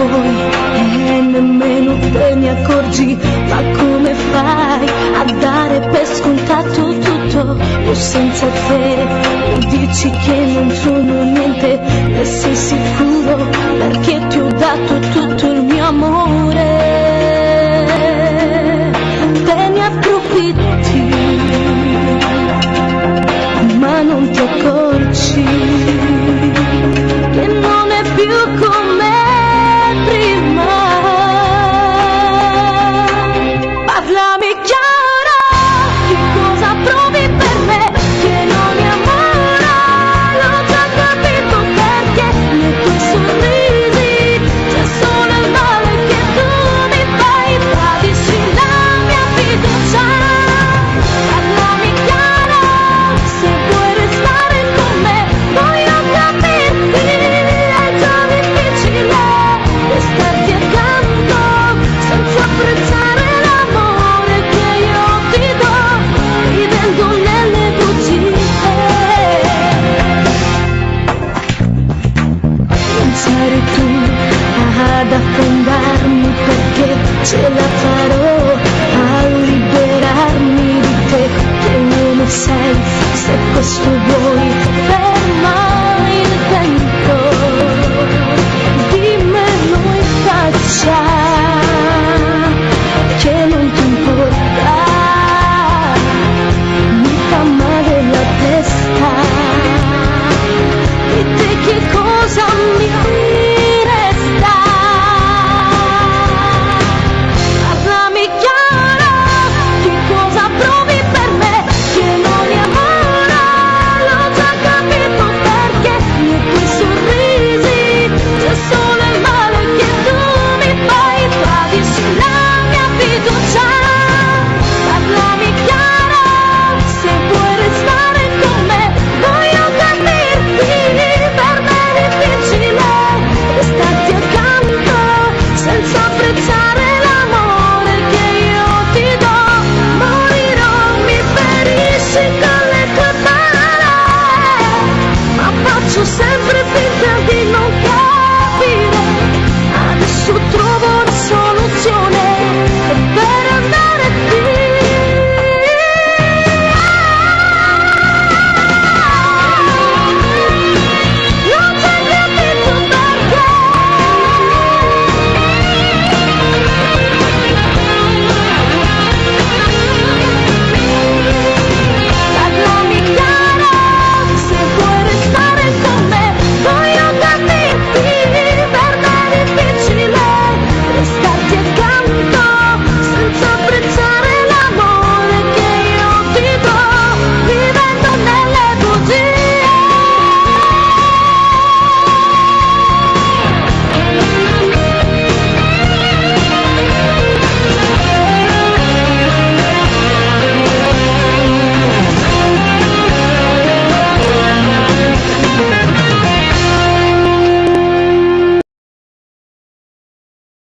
vuoi e nemmeno te ne accorgi, ma come fai a dare per scontato tutto? Io senza te mi dici che non sono niente, e sei sicuro perché ti ho dato tutto il mio amore. Te ne approfitti, ma non ti accorgi che non è più come prima. Parlami chiaro, che cosa provi per me, che non mi amore, l'ho già capito perché nei tuoi sorrisi c'è solo il male che tu mi fai, tradisci la mia fiducia. Parlami chiaro, se vuoi restare con me, voglio capirti, è già difficile restarti accanto senza apprezzare l'amore che io ti do, vivendo nelle bugie. Non sarai tu ad affondarmi, perché ce la farò a liberarmi di te. Che uomo sei se questo